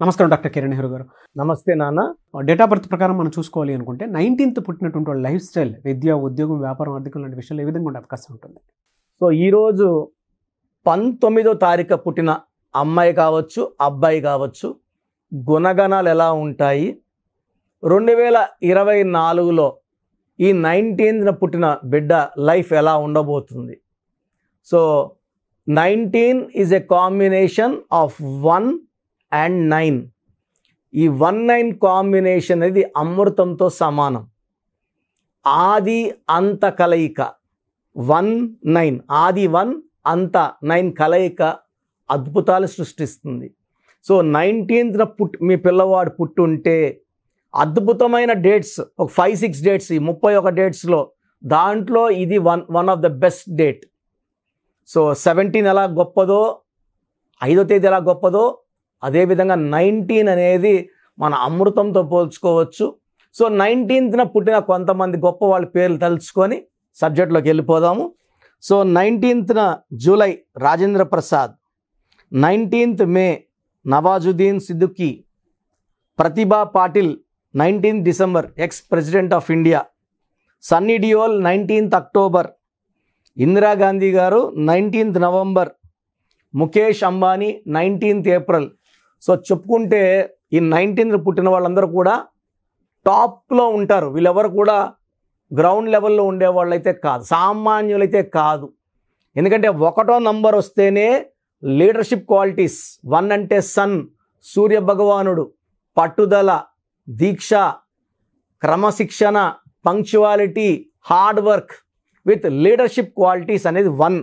నమస్కారం డాక్టర్ కిరణ్ నెహ్రూ గారు. నమస్తే నాన్న. డేట్ ఆఫ్ బర్త్ ప్రకారం మనం చూసుకోవాలి అనుకుంటే 19th పుట్టినటువంటి వాళ్ళ లైఫ్ స్టైల్, విద్య, ఉద్యోగం, వ్యాపారం, ఆర్థికం లాంటి విషయాలు ఏ విధంగా ఉండే అవకాశం ఉంటుంది? సో ఈరోజు 19వ తారీఖు పుట్టిన అమ్మాయి కావచ్చు, అబ్బాయి కావచ్చు, గుణగణాలు ఎలా ఉంటాయి, 2024లో ఈ 19న పుట్టిన బిడ్డ లైఫ్ ఎలా ఉండబోతుంది. So 19 is a combination of 1 and 9. ఈ 1-9 కాంబినేషన్ అనేది అమృతంతో సమానం. ఆది అంత కలయిక 1-9, ఆది 1 అంత 9 కలయిక అద్భుతాలు సృష్టిస్తుంది. సో 19న మీ పిల్లవాడు పుట్టుంటే అద్భుతమైన డేట్స్, ఒక 5-6 డేట్స్, ఈ 31 డేట్స్లో దాంట్లో ఇది one of the best date. So 17 ఎలా గొప్పదో, 5వ తేదీ ఎలా గొప్పదో, అదేవిధంగా 19 అనేది మన అమృతంతో పోల్చుకోవచ్చు. సో 19న పుట్టిన కొంతమంది గొప్ప వాళ్ళ పేర్లు తలుచుకొని సబ్జెక్ట్లోకి వెళ్ళిపోదాము. సో 19న July Rajendra Prasad, 19th May Nawazuddin Siddiqui, Pratibha Patil 19th December ex president of India, Sunny Deol 19th October, Indira Gandhi గారు 19th November, Mukesh Ambani 19th April. So చెప్పుకుంటే ఈ 19th పుట్టిన వాళ్ళందరూ కూడా టాప్లో ఉంటారు. వీళ్ళెవరు కూడా గ్రౌండ్ లెవెల్లో ఉండేవాళ్ళు అయితే కాదు, సామాన్యులైతే కాదు. ఎందుకంటే 1వ నంబర్ వస్తేనే లీడర్షిప్ క్వాలిటీస్. 1 అంటే సన్, సూర్య భగవానుడు, పట్టుదల, దీక్ష, క్రమశిక్షణ, punctuality, hard work with leadership qualities అనేది 1.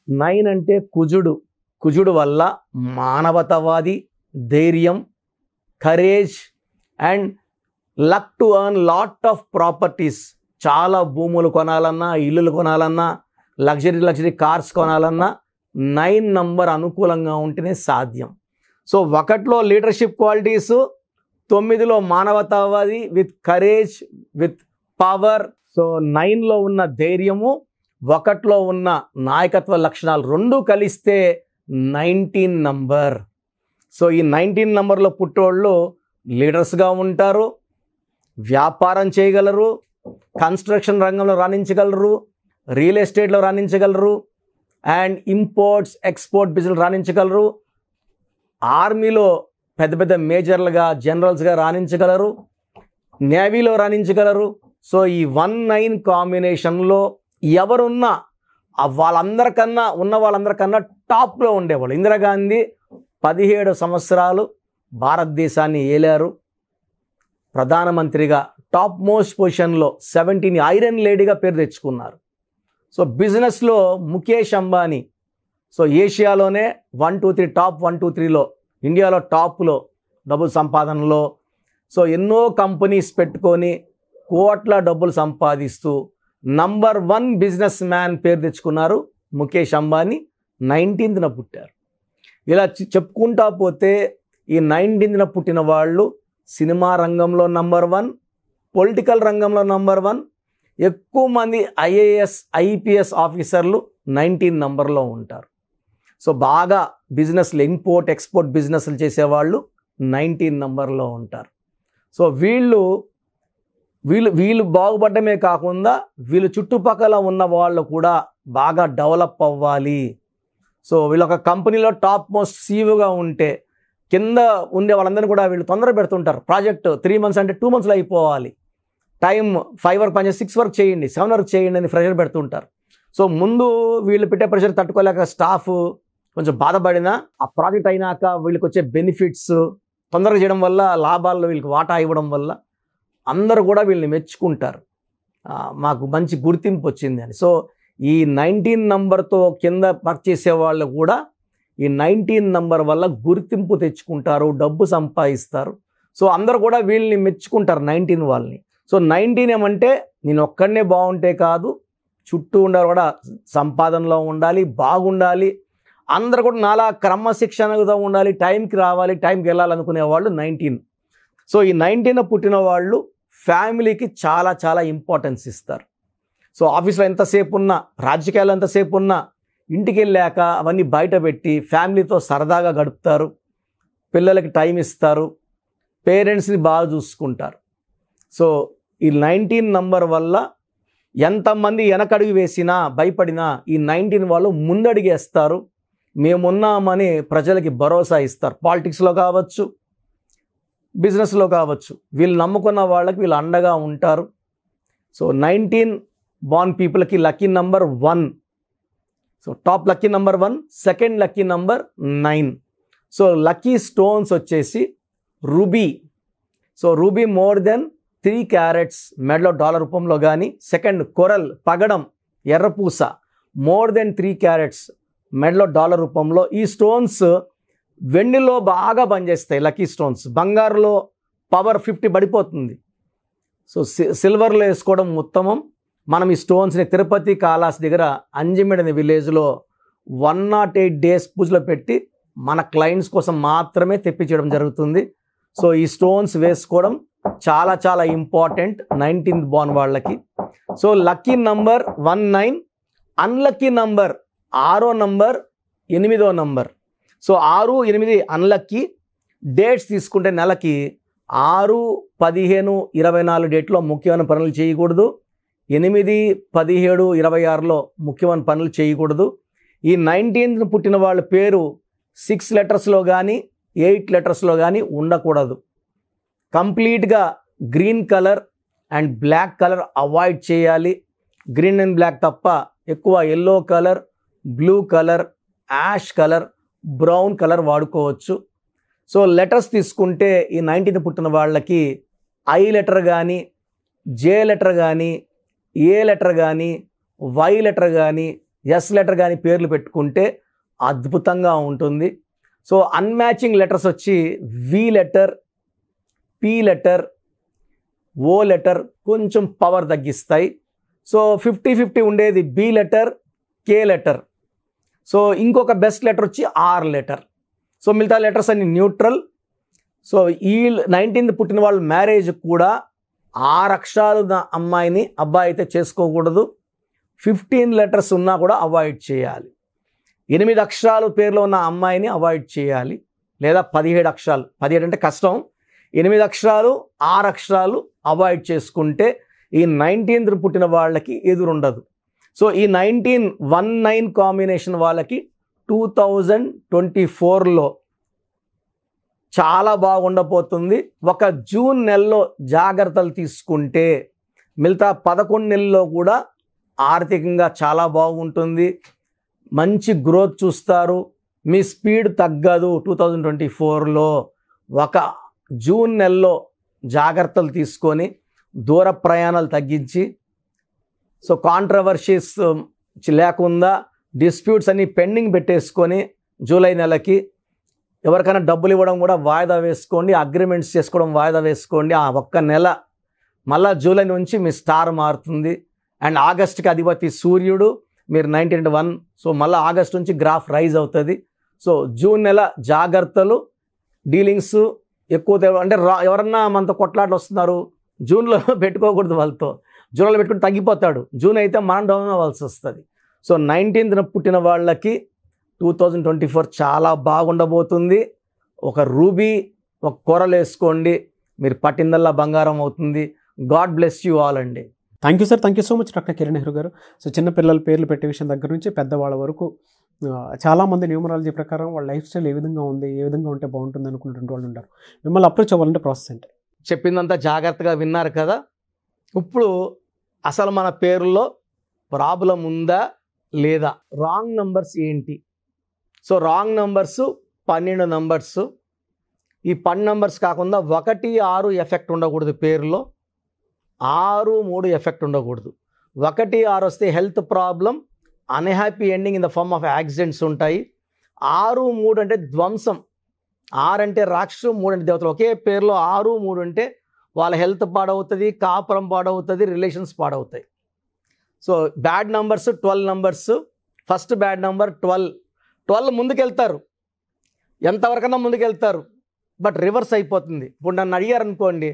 9 అంటే కుజుడు వల్ల మానవతావాది, ధైర్యం, courage and luck to earn lot of properties. చాలా భూములు కొనాలన్నా, ఇల్లులు కొనాలన్నా, లగ్జరీ కార్స్ కొనాలన్నా 9 నంబర్ అనుకూలంగా ఉంటేనే సాధ్యం. సో 1లో లీడర్షిప్ క్వాలిటీస్, 9లో మానవతావాది with courage, with power. So 9లో ఉన్న ధైర్యము, 1లో ఉన్న నాయకత్వ లక్షణాలు రెండు కలిస్తే 19 నంబర్. సో ఈ 19 నంబర్లో పుట్టేవాళ్ళు లీడర్స్గా ఉంటారు, వ్యాపారం చేయగలరు, కన్స్ట్రక్షన్ రంగంలో రాణించగలరు, రియల్ ఎస్టేట్లో రాణించగలరు, అండ్ ఇంపోర్ట్స్ ఎక్స్పోర్ట్ బిజినెస్ రాణించగలరు, ఆర్మీలో పెద్ద పెద్ద మేజర్లుగా, జనరల్స్గా రాణించగలరు, నేవీలో రాణించగలరు. సో ఈ 1-9 కాంబినేషన్లో ఎవరున్నా వాళ్ళందరికన్నా టాప్లో ఉండేవాళ్ళు. ఇందిరాగాంధీ 17 సంవత్సరాలు భారతదేశాన్ని ఏలారు. ప్రధానమంత్రిగా టాప్ మోస్ట్ పొజిషన్లో 17 ఐరన్ లేడీగా పేరు తెచ్చుకున్నారు. సో బిజినెస్లో ముఖేష్ అంబానీ, సో ఏషియాలోనే 1-2-3 టాప్ 1-2-3లో, ఇండియాలో టాప్లో డబ్బులు సంపాదనలో. సో ఎన్నో కంపెనీస్ పెట్టుకొని కోట్ల డబ్బులు సంపాదిస్తూ నంబర్ 1 బిజినెస్ మ్యాన్ పేరు తెచ్చుకున్నారు ముఖేష్ అంబానీ. 19న పుట్టారు. ఇలా చెప్పుకుంటా పోతే ఈ 19న పుట్టిన వాళ్ళు సినిమా రంగంలో నంబర్ 1, పొలిటికల్ రంగంలో నంబర్ 1. ఎక్కువ మంది IAS IPS ఆఫీసర్లు 19 నంబర్లో ఉంటారు. సో బాగా బిజినెస్లు, ఇంపోర్ట్ ఎక్స్పోర్ట్ బిజినెస్లు చేసేవాళ్ళు 19 నంబర్లో ఉంటారు. సో వీళ్ళు బాగుపడమే కాకుండా వీళ్ళు చుట్టుపక్కల ఉన్న వాళ్ళు కూడా బాగా డెవలప్ అవ్వాలి. సో వీళ్ళు ఒక కంపెనీలో టాప్ మోస్ట్ సీఈఓగా ఉంటే కింద ఉండే వాళ్ళందరినీ కూడా వీళ్ళు తొందర పెడుతుంటారు. ప్రాజెక్ట్ 3 months అంటే 2 monthsలో అయిపోవాలి, టైం 5 వరకు పనిచేసి 6 వరకు చేయండి, 7 వరకు చేయండి అని ప్రెషర్ పెడుతుంటారు. సో ముందు వీళ్ళు పెట్టే ప్రెషర్ తట్టుకోలేక స్టాఫ్ కొంచెం బాధపడినా ఆ ప్రాజెక్ట్ అయినాక వీళ్ళకి వచ్చే బెనిఫిట్స్ తొందరగా చేయడం వల్ల, లాభాల్లో వీళ్ళకి వాటా ఇవ్వడం వల్ల అందరూ కూడా వీళ్ళని మెచ్చుకుంటారు, మాకు మంచి గుర్తింపు వచ్చింది అని. సో ఈ 19 నంబర్తో కింద వర్క్ చేసే వాళ్ళు కూడా ఈ 19 నంబర్ వల్ల గుర్తింపు తెచ్చుకుంటారు, డబ్బు సంపాదిస్తారు. సో అందరూ కూడా వీళ్ళని మెచ్చుకుంటారు 19 వాళ్ళని. సో 19 ఏమంటే నేను ఒక్కడనే బాగుంటే కాదు, చుట్టూ ఉండాలి కూడా సంపాదనలో ఉండాలి, బాగుండాలి, అందరూ కూడా నాలా క్రమశిక్షణగా ఉండాలి, టైంకి రావాలి, టైంకి వెళ్ళాలనుకునే వాళ్ళు 19. సో ఈ 19 పుట్టిన వాళ్ళు ఫ్యామిలీకి చాలా చాలా ఇంపార్టెన్స్ ఇస్తారు. సో ఆఫీస్లో ఎంతసేపు ఉన్నా, రాజకీయాలు ఎంతసేపు ఉన్నా, ఇంటికి వెళ్ళాక అవన్నీ బయట పెట్టి ఫ్యామిలీతో సరదాగా గడుపుతారు. పిల్లలకి టైం ఇస్తారు, పేరెంట్స్ని బాగా చూసుకుంటారు. సో ఈ 19 నంబర్ వల్ల ఎంతమంది వెనకడుగు వేసినా భయపడినా ఈ 19 వాళ్ళు ముందడిగేస్తారు. మేమున్నామని ప్రజలకి భరోసా ఇస్తారు. పాలిటిక్స్లో కావచ్చు, బిజినెస్లో కావచ్చు, వీళ్ళు నమ్ముకున్న వాళ్ళకి వీళ్ళు అండగా ఉంటారు. సో 19 బార్న్ పీపుల్కి lucky number 1. So top lucky number 1, second lucky number 9. So lucky stones వచ్చేసి ruby. So ruby more than 3 carats మెడలో డాలర్ రూపంలో కానీ, సెకండ్ కొరల్ పగడం ఎర్రపూస మోర్ దెన్ 3 క్యారెట్స్ మెడలో డాలర్ రూపంలో. ఈ స్టోన్స్ వెండిలో బాగా పనిచేస్తాయి. లక్కీ స్టోన్స్ బంగారులో పవర్ 50 పడిపోతుంది. సో సిల్వర్లో వేసుకోవడం ఉత్తమం. మనం ఈ స్టోన్స్ని తిరుపతి కాళాస్ దగ్గర అంజిమెడ్ అనే విలేజ్లో 108 డేస్ పూజలో పెట్టి మన క్లయింట్స్ కోసం మాత్రమే తెప్పించడం జరుగుతుంది. సో ఈ స్టోన్స్ వేసుకోవడం చాలా చాలా ఇంపార్టెంట్ 19th బార్న్ వాళ్ళకి. So lucky number 19, unlucky number 6వ నంబర్, 8వ నంబర్. So 6, 8 unlucky. డేట్స్ తీసుకుంటే నెలకి 6, 15, 24 డేట్లో ముఖ్యమైన పనులు చేయకూడదు. 8, 17, 26లో ముఖ్యమైన పనులు చేయకూడదు. ఈ 19th పుట్టిన వాళ్ళ పేరు 6 లెటర్స్లో కానీ 8 లెటర్స్లో కానీ ఉండకూడదు. కంప్లీట్గా green colour and black colour avoid చేయాలి. గ్రీన్ అండ్ బ్లాక్ తప్ప ఎక్కువ yellow colour, blue colour, ash colour, brown colour వాడుకోవచ్చు. సో లెటర్స్ తీసుకుంటే ఈ 19th పుట్టిన వాళ్ళకి ఐ లెటర్ కానీ, జే లెటర్ కానీ, ఏ లెటర్ కానీ, వై లెటర్ కానీ, ఎస్ లెటర్ కానీ పేర్లు పెట్టుకుంటే అద్భుతంగా ఉంటుంది. సో అన్మ్యాచింగ్ లెటర్స్ వచ్చి V letter, P letter, O letter కొంచెం పవర్ తగ్గిస్తాయి. సో 50-50 ఉండేది B letter, K letter. So ఇంకొక బెస్ట్ లెటర్ వచ్చి ఆర్ లెటర్. సో మిగతా లెటర్స్ అన్ని న్యూట్రల్. సో ఈ 19th పుట్టిన వాళ్ళు మ్యారేజ్ కూడా 6 అక్షరాలు ఉన్న అమ్మాయిని అబ్బాయి అయితే చేసుకోకూడదు. 15 లెటర్స్ ఉన్నా కూడా అవాయిడ్ చేయాలి. 8 అక్షరాలు పేర్లో ఉన్న అమ్మాయిని అవాయిడ్ చేయాలి. లేదా 17 అక్షరాలు, 17 అంటే కష్టం, 8 అక్షరాలు 6 అక్షరాలు అవాయిడ్ చేసుకుంటే ఈ 19th పుట్టిన వాళ్ళకి ఎదురుండదు. సో ఈ 19-19 కాంబినేషన్ వాళ్ళకి 2024లో చాలా బాగుండబోతుంది. ఒక జూన్ నెలలో జాగ్రత్తలు తీసుకుంటే మిగతా 11 నెలల్లో కూడా ఆర్థికంగా చాలా బాగుంటుంది. మంచి గ్రోత్ చూస్తారు. మీ స్పీడ్ తగ్గదు. 2024లో ఒక జూన్ నెలలో జాగ్రత్తలు తీసుకొని దూర ప్రయాణాలు తగ్గించి, సో కాంట్రవర్షీస్ లేకుండా డిస్ప్యూట్స్ అన్ని పెండింగ్ పెట్టేసుకొని జూలై నెలకి ఎవరికైనా డబ్బులు ఇవ్వడం కూడా వాయిదా వేసుకోండి. అగ్రిమెంట్స్ చేసుకోవడం వాయిదా వేసుకోండి. ఆ ఒక్క నెల మళ్ళా జూలై నుంచి మీ స్టార్ మారుతుంది. అండ్ ఆగస్ట్కి అధిపతి సూర్యుడు, మీరు 19-1. సో మళ్ళీ ఆగస్ట్ నుంచి గ్రాఫ్ రైజ్ అవుతుంది. సో జూన్ నెల జాగ్రత్తలు, డీలింగ్స్ ఎక్కువ అంటే ఎవరన్నా మనతో కొట్లాటలు వస్తున్నారు జూన్లో పెట్టుకోకూడదు. వాళ్ళతో జూన్లో పెట్టుకుని తగ్గిపోతాడు. జూన్ అయితే మనం డౌన్ అవ్వాల్సి వస్తుంది. సో 19th పుట్టిన వాళ్ళకి 2024 చాలా బాగుండబోతుంది. ఒక రూబీ, ఒక కొరలు వేసుకోండి, మీరు పట్టిందల్లా బంగారం అవుతుంది. గాడ్ బ్లెస్ యూ ఆల్ అండి. Thank you sir. Thank you so much doctor Kiran Nehru గారు. సో చిన్నపిల్లల పేర్లు పెట్టే విషయం దగ్గర నుంచి పెద్దవాళ్ళ వరకు చాలామంది న్యూమరాలజీ ప్రకారం వాళ్ళ లైఫ్ స్టైల్ ఏ విధంగా ఉంది, ఏ విధంగా ఉంటే బాగుంటుంది అనుకున్నటువంటి వాళ్ళు ఉంటారు. మిమ్మల్ని అప్రోచ్ అవ్వాలంటే ప్రాసెస్ అంటే చెప్పిందంతా జాగ్రత్తగా విన్నారు కదా. ఇప్పుడు అసలు మన పేరులో ప్రాబ్లం ఉందా లేదా, రాంగ్ నంబర్స్ ఏంటి? So wrong numbers 12 numbers. ఈ 10 నంబర్స్ కాకుండా 1, 6 ఎఫెక్ట్ ఉండకూడదు పేరులో. 6, 3 ఎఫెక్ట్ ఉండకూడదు. 1, 6 వస్తే health problem, unhappy ending in the form of accidents ఉంటాయి. 6, 3 అంటే ధ్వంసం. 6 అంటే రాక్షసు, 3 అంటే దేవతలు. ఒకే పేరులో 6, 3 అంటే వాళ్ళ హెల్త్ పాడవుతుంది, కాపురం పాడవుతుంది, రిలేషన్స్ పాడవుతాయి. So bad numbers 12 numbers. First bad number 12 ముందుకెళ్తారు, ఎంతవరకన్నా ముందుకెళ్తారు, బట్ రివర్స్ అయిపోతుంది. ఇప్పుడు నన్ను అడిగారు అనుకోండి,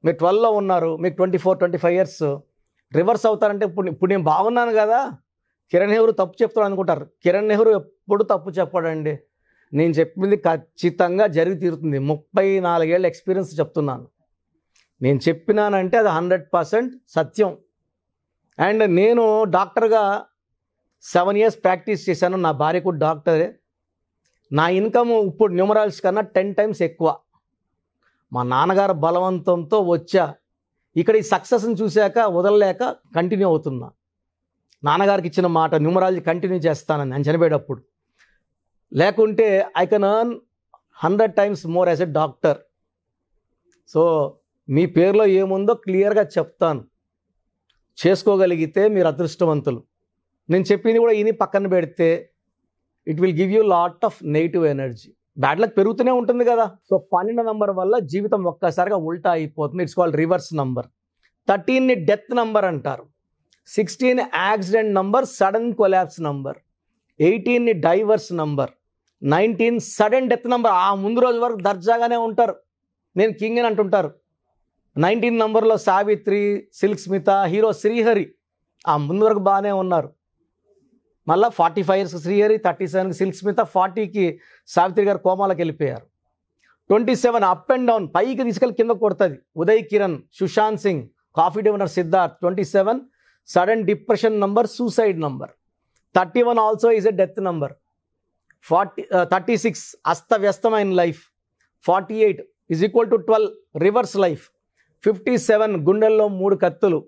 మీరు 12లో ఉన్నారు, మీకు 24-25 ఇయర్స్, రివర్స్ అవుతారంటే ఇప్పుడు నేను బాగున్నాను కదా, కిరణ్ నెహ్రూ తప్పు చెప్తాడు అనుకుంటారు. కిరణ్ నెహ్రూ ఎప్పుడు తప్పు చెప్పాడండి. నేను చెప్పింది ఖచ్చితంగా జరిగి తీరుతుంది. 34 ఏళ్ళ ఎక్స్పీరియన్స్ చెప్తున్నాను. నేను చెప్పినానంటే అది 100% సత్యం. అండ్ నేను డాక్టర్గా 7 years ప్రాక్టీస్ చేశాను. నా భార్య కూడా డాక్టరే. నా ఇన్కమ్ ఇప్పుడు న్యూమరాల్స్ కన్నా 10 times ఎక్కువ. మా నాన్నగారు బలవంతంతో వచ్చా. ఇక్కడ ఈ సక్సెస్ని చూశాక వదలలేక కంటిన్యూ అవుతున్నా. నాన్నగారికి ఇచ్చిన మాట న్యూమరాలజీ కంటిన్యూ చేస్తానని నేను చనిపోయేటప్పుడు. లేకుంటే I can earn 100 times more as a doctor. So మీ పేరులో ఏముందో క్లియర్గా చెప్తాను. చేసుకోగలిగితే మీరు అదృష్టవంతులు. నేను చెప్పింది కూడా ఇని పక్కన పెడితే it will give you lot of negative energy. Bad luck పెరుగుతూనే ఉంటుంది కదా. సో 12 నంబర్ వల్ల జీవితం ఒక్కసారిగా ఉల్టా అయిపోతుంది. It's called reverse number. 13ని డెత్ నంబర్ అంటారు. 16 accident number, sudden collapse number. 18ని divorce number. 19 sudden death number. ఆ ముందు రోజు వరకు దర్జాగానే ఉంటారు, నేను కింగ్ అని అంటుంటారు. 19 నంబర్లో సావిత్రి, సిల్క్ స్మిత, హీరో శ్రీహరి ఆ ముందు వరకు బాగానే ఉన్నారు. మళ్ళీ 45 years శ్రీహరి, 37కి సిల్క్ స్మిత, 40కి సావిత్రి గారు కోమాలకు వెళ్ళిపోయారు. 27 అప్ అండ్ డౌన్, పైకి తీసుకెళ్ళి కింద కొడుతుంది. ఉదయ్ కిరణ్, సుశాంత్ సింగ్, కాఫీ డివనర్ Siddhartha. 27 sudden depression number, suicide number. 31 also is a death number. 36 అస్తవ్యస్తమైన life. 48 is equal to 12 reverse life. 57 గుండెల్లో 3 కత్తులు.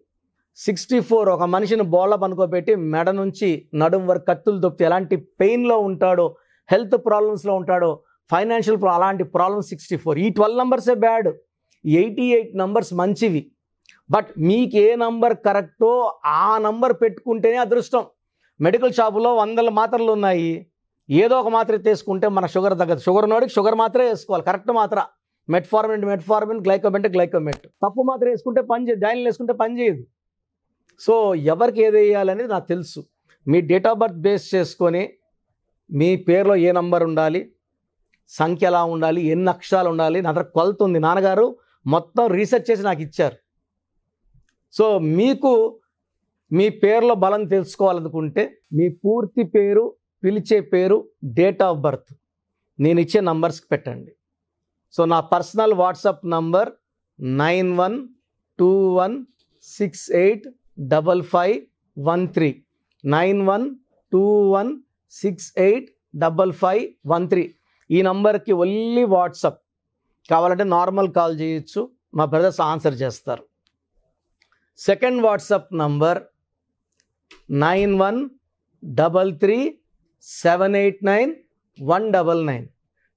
64 ఒక మనిషిని బోళ్ళ పనుకోబెట్టి మెడ నుంచి నడుం వరకు కత్తులు దొప్పితే ఎలాంటి పెయిన్లో ఉంటాడో, హెల్త్ ప్రాబ్లమ్స్లో ఉంటాడో, ఫైనాన్షియల్ అలాంటి ప్రాబ్లమ్స్ 64. ఈ 12 నంబర్సే బ్యాడ్. 88 నంబర్స్ మంచివి. బట్ మీకు ఏ నంబర్ కరెక్టో ఆ నంబర్ పెట్టుకుంటేనే అదృష్టం. మెడికల్ షాపులో 100 మాత్రలు ఉన్నాయి. ఏదో ఒక మాత్ర తీసుకుంటే మన షుగర్ తగ్గదు. షుగర్ ఉన్నోడికి షుగర్ మాత్రమే వేసుకోవాలి, కరెక్ట్ మాత్ర. మెట్ఫార్మిన్, గ్లైకోమెట్. తప్పు మాత్రం వేసుకుంటే పని చేయదు, డైన్లు వేసుకుంటే పని చేయదు. సో ఎవరికి ఏది వేయాలనేది నాకు తెలుసు. మీ డేట్ ఆఫ్ బర్త్ బేస్ చేసుకొని మీ పేరులో ఏ నంబర్ ఉండాలి, సంఖ్య ఎలా ఉండాలి, ఎన్ని అక్షరాలు ఉండాలి, నా దగ్గర కొలత ఉంది. నాన్నగారు మొత్తం రీసెర్చ్ చేసి నాకు ఇచ్చారు. సో మీకు మీ పేరులో బలం తెలుసుకోవాలనుకుంటే మీ పూర్తి పేరు, పిలిచే పేరు, డేట్ ఆఫ్ బర్త్ నేను ఇచ్చే నంబర్స్కి పెట్టండి. సో నా పర్సనల్ వాట్సాప్ నంబర్ 9121685513. 9121685513. ఈ నంబర్కి ఓన్లీ వాట్సాప్. కావాలంటే నార్మల్ కాల్ చేయొచ్చు, మా బ్రదర్స్ ఆన్సర్ చేస్తారు. Second WhatsApp number 9133789199.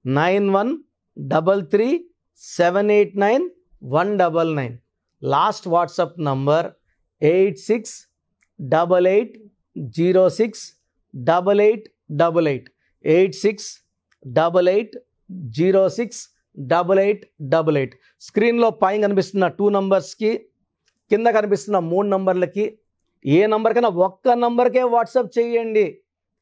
9133789199. Last WhatsApp number 8688068888. 8688068888. స్క్రీన్లో పైన కనిపిస్తున్న 2 నంబర్స్కి, కింద కనిపిస్తున్న 3 నంబర్లకి, ఏ నంబర్కైనా ఒక్క నంబర్కే వాట్సాప్ చేయండి.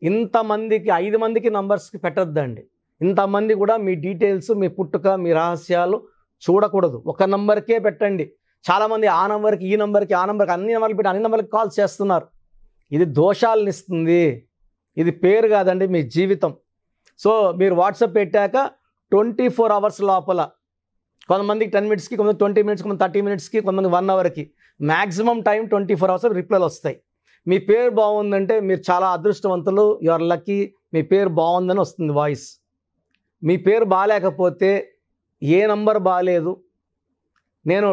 ఇంతమందికి 5 మందికి నంబర్స్కి పెట్టద్దండి. ఇంతమంది కూడా మీ డీటెయిల్స్, మీ పుట్టుక, మీ రహస్యాలు చూడకూడదు. ఒక నంబర్కే పెట్టండి. చాలామంది ఆ నంబర్కి, ఈ నంబర్కి, ఆ నంబర్కి, అన్ని నంబర్లు పెట్టి అన్ని నంబర్కి కాల్ చేస్తున్నారు. ఇది దోషాలను ఇస్తుంది. ఇది పేరు కాదండి, మీ జీవితం. సో మీరు వాట్సాప్ పెట్టాక 24 hours లోపల, కొంతమందికి 10 minutesకి, కొంతమంది 20 minutes, కొంతమంది 30 minutesకి, కొంతమంది 1 hourకి, మ్యాక్సిమం టైం 24 hours రిప్లైలు వస్తాయి. మీ పేరు బాగుందంటే మీరు చాలా అదృష్టవంతులు, యు ఆర్ లక్కీ. మీ పేరు బాగుందని వస్తుంది వాయిస్. మీ పేరు బాగాలేకపోతే, ఏ నంబర్ బాగాలేదు, నేను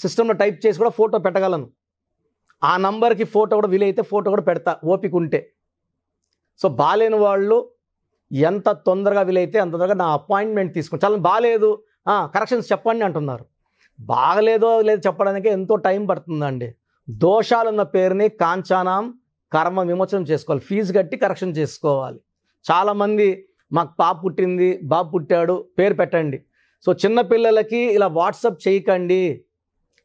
సిస్టంలో టైప్ చేసి కూడా ఫోటో పెట్టగలను. ఆ నంబర్కి ఫోటో కూడా వీలైతే ఫోటో కూడా పెడతా, ఓపిక ఉంటే. సో బాగాలేని వాళ్ళు ఎంత తొందరగా వీలైతే అంత తొందరగా నా అపాయింట్మెంట్ తీసుకుని, చాలా బాగాలేదు కరెక్షన్స్ చెప్పండి అంటున్నారు. బాగలేదో లేదు చెప్పడానికే ఎంతో టైం పడుతుందండి. దోషాలున్న పేరుని కాంచానాం కర్మ విమోచనం చేసుకోవాలి, ఫీజు కట్టి కరెక్షన్ చేసుకోవాలి. చాలామంది మాకు పాప పుట్టింది, బాబు పుట్టాడు, పేరు పెట్టండి. సో చిన్నపిల్లలకి ఇలా వాట్సాప్ చేయకండి,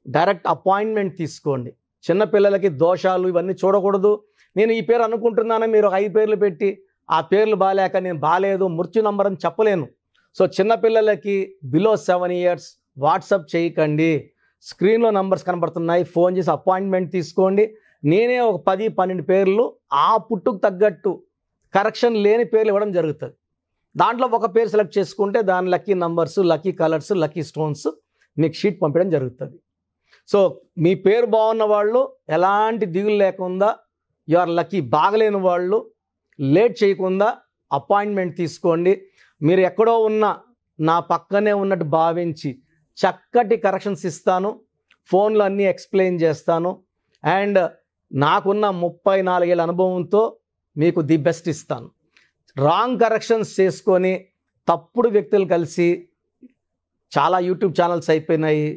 డైరెక్ట్ అపాయింట్మెంట్ తీసుకోండి. చిన్నపిల్లలకి దోషాలు ఇవన్నీ చూడకూడదు. నేను ఈ పేరు అనుకుంటున్నాను, మీరు 5 పేర్లు పెట్టి ఆ పేర్లు బాగాలేక నేను బాగాలేదు, మృత్యు నంబర్ అని చెప్పలేను. సో చిన్నపిల్లలకి బిలో 7 years వాట్సాప్ చేయకండి. స్క్రీన్లో నంబర్స్ కనబడుతున్నాయి, ఫోన్ చేసి అపాయింట్మెంట్ తీసుకోండి. నేనే ఒక 10-12 పేర్లు ఆ పుట్టుకు తగ్గట్టు కరెక్షన్ లేని పేర్లు ఇవ్వడం జరుగుతుంది. దాంట్లో ఒక పేరు సెలెక్ట్ చేసుకుంటే దాని lucky numbers, lucky colours, lucky stones మీకు షీట్ పంపించడం జరుగుతుంది. సో మీ పేరు బాగున్న వాళ్ళు ఎలాంటి దిగులు లేకుండా యు ఆర్ లక్కీ. బాగలేని వాళ్ళు లేట్ చేయకుండా అపాయింట్మెంట్ తీసుకోండి. మీరు ఎక్కడో ఉన్న నా పక్కనే ఉన్నట్టు భావించి చక్కటి కరెక్షన్స్ ఇస్తాను, ఫోన్లో అన్నీ ఎక్స్ప్లెయిన్ చేస్తాను. అండ్ నాకున్న 34 ఏళ్ళ అనుభవంతో మీకు ది బెస్ట్ ఇస్తాను. రాంగ్ కరెక్షన్స్ చేసుకొని తప్పుడు వ్యక్తులు కలిసి చాలా యూట్యూబ్ ఛానల్స్ అయిపోయినాయి,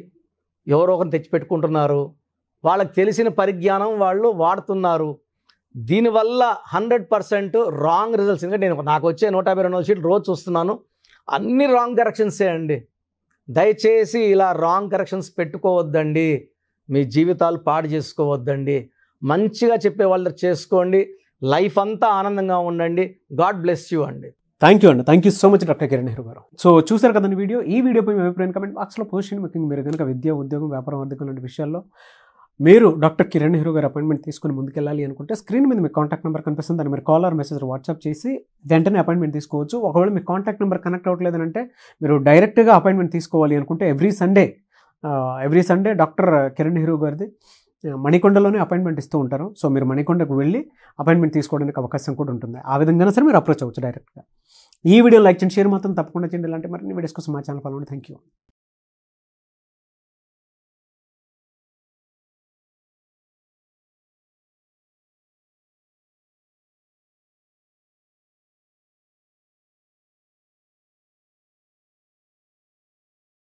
ఎవరో ఒకరిని తెచ్చిపెట్టుకుంటున్నారు, వాళ్ళకి తెలిసిన పరిజ్ఞానం వాళ్ళు వాడుతున్నారు. దీనివల్ల 100% రాంగ్ రిజల్ట్స్. ఎందుకంటే నాకు వచ్చే 152 షీట్లు రోజు చూస్తున్నాను, అన్ని రాంగ్ కరెక్షన్సే అండి. దయచేసి ఇలా రాంగ్ కరెక్షన్స్ పెట్టుకోవద్దండి, మీ జీవితాలు పాడు చేసుకోవద్దండి. మంచిగా చెప్పే వాళ్ళు చేసుకోండి, లైఫ్ అంతా ఆనందంగా ఉండండి. గాడ్ బ్లెస్ యూ అండి. థ్యాంక్ యూ అండి. Thank you so much doctor Kiran Nehru గారు. సో చూసారు కదండి వీడియో. ఈ వీడియోపై మీ అభిప్రాయం కమెంట్ బాక్స్లో పోస్ట్ చేయండి. ముఖ్యంగా మీరు కనుక విద్య, ఉద్యోగం, వ్యాపారం, ఆర్థికం లాంటి విషయాల్లో మీరు డాక్టర్ కిరణ్ నెహ్రూ గారు అపాయింట్మెంట్ తీసుకుని ముందుకెళ్ళాలి అనుకుంటే స్క్రీన్ మీద మీ కాంటాక్ట్ నెంబర్ కనిపిస్తుంది, దాన్ని మీరు కాల్ ఆర్ మెసేజ్ వాట్సాప్ చేసి వెంటనే అపాయింట్మెంట్ తీసుకోవచ్చు. ఒకవేళ మీ కాంటాక్ట్ నెంబర్ కనెక్ట్ అవ్వట్లేదంటే మీరు డైరెక్ట్గా అపాయింట్మెంట్ తీసుకోవాలి అనుకుంటే every Sunday doctor Kiran Nehru గారిది మణికొండలోనే అపాయింట్మెంట్ ఇస్తూ ఉంటారు. సో మీరు మణికొండకు వెళ్ళి అపాయింట్మెంట్ తీసుకోవడానికి అవకాశం కూడా ఉంటుంది. ఆ విధంగా సరే మీరు అప్రోచ్ అవ్వచ్చు డైరెక్ట్గా. ఈ వీడియో లైక్ చేయండి, షేర్ మాత్రం తప్పకుండా చేయండి. ఇలాంటి మరిన్ని వీడియోస్ కోసం మా ఛానల్ ఫాలో అవ్వండి. Thank you.